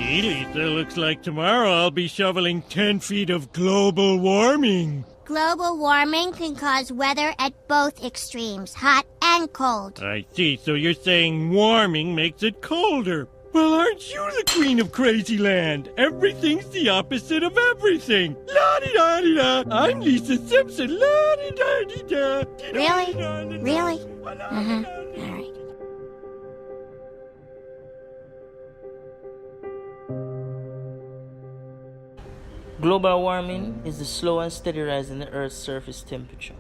Gee, Lisa, looks like tomorrow I'll be shoveling 10 feet of global warming. Global warming can cause weather at both extremes, hot and cold. I see, so you're saying warming makes it colder. Well, aren't you the queen of crazy land? Everything's the opposite of everything. La-di-da-di-da. I'm Lisa Simpson. La-di-da-di-da. Really? Really? All right. Global warming is the slow and steady rise in the Earth's surface temperature.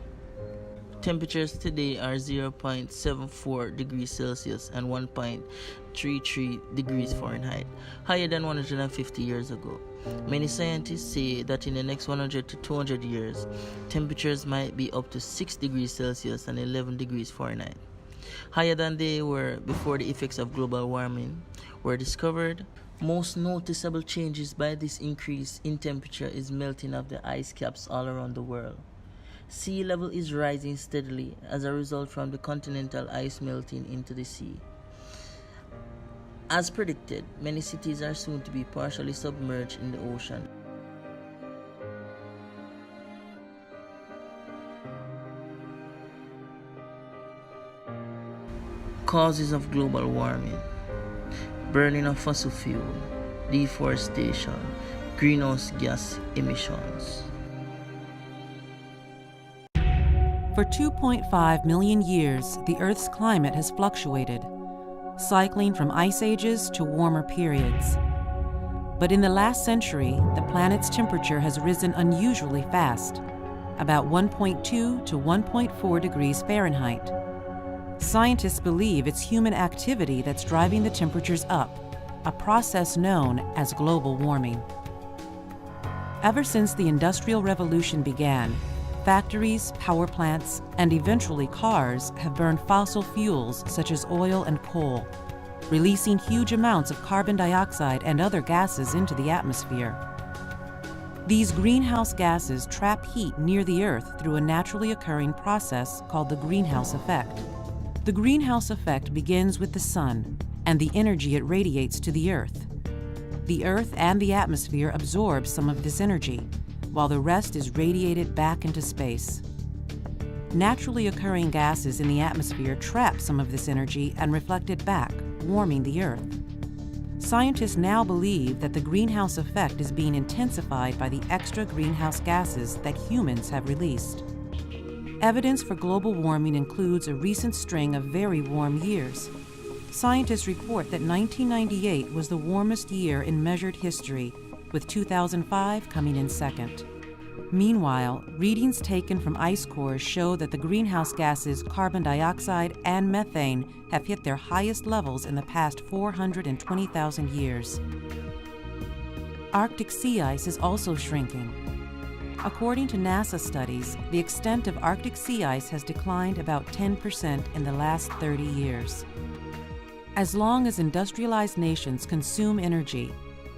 Temperatures today are 0.74 degrees Celsius and 1.33 degrees Fahrenheit, higher than 150 years ago. Many scientists say that in the next 100 to 200 years, temperatures might be up to 6 degrees Celsius and 11 degrees Fahrenheit, higher than they were before the effects of global warming were discovered. Most noticeable changes by this increase in temperature is melting of the ice caps all around the world. Sea level is rising steadily as a result from the continental ice melting into the sea. As predicted, many cities are soon to be partially submerged in the ocean. Causes of global warming: burning of fossil fuel, deforestation, greenhouse gas emissions. For 2.5 million years, the Earth's climate has fluctuated, cycling from ice ages to warmer periods. But in the last century, the planet's temperature has risen unusually fast, about 1.2 to 1.4 degrees Fahrenheit. Scientists believe it's human activity that's driving the temperatures up, a process known as global warming. Ever since the Industrial Revolution began, factories, power plants, and eventually cars have burned fossil fuels such as oil and coal, releasing huge amounts of carbon dioxide and other gases into the atmosphere. These greenhouse gases trap heat near the Earth through a naturally occurring process called the greenhouse effect. The greenhouse effect begins with the sun and the energy it radiates to the Earth. The Earth and the atmosphere absorb some of this energy, while the rest is radiated back into space. Naturally occurring gases in the atmosphere trap some of this energy and reflect it back, warming the Earth. Scientists now believe that the greenhouse effect is being intensified by the extra greenhouse gases that humans have released. Evidence for global warming includes a recent string of very warm years. Scientists report that 1998 was the warmest year in measured history, with 2005 coming in second. Meanwhile, readings taken from ice cores show that the greenhouse gases carbon dioxide and methane have hit their highest levels in the past 420,000 years. Arctic sea ice is also shrinking. According to NASA studies, the extent of Arctic sea ice has declined about 10% in the last 30 years. As long as industrialized nations consume energy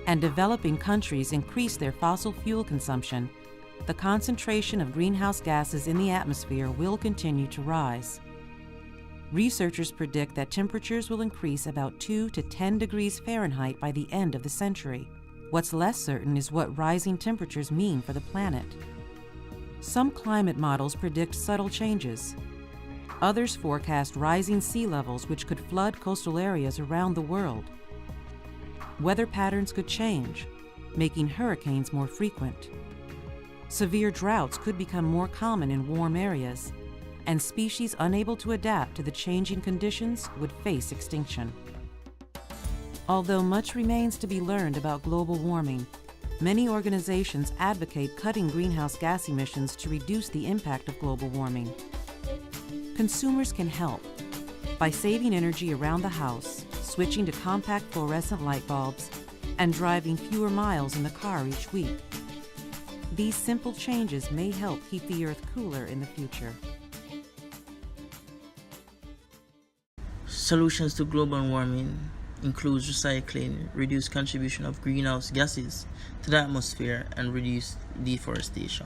and developing countries increase their fossil fuel consumption, the concentration of greenhouse gases in the atmosphere will continue to rise. Researchers predict that temperatures will increase about 2 to 10 degrees Fahrenheit by the end of the century. What's less certain is what rising temperatures mean for the planet. Some climate models predict subtle changes. Others forecast rising sea levels which could flood coastal areas around the world. Weather patterns could change, making hurricanes more frequent. Severe droughts could become more common in warm areas, and species unable to adapt to the changing conditions would face extinction. Although much remains to be learned about global warming, many organizations advocate cutting greenhouse gas emissions to reduce the impact of global warming. Consumers can help by saving energy around the house, switching to compact fluorescent light bulbs, and driving fewer miles in the car each week. These simple changes may help keep the Earth cooler in the future. Solutions to global warming includes recycling, reduced contribution of greenhouse gases to the atmosphere, and reduced deforestation.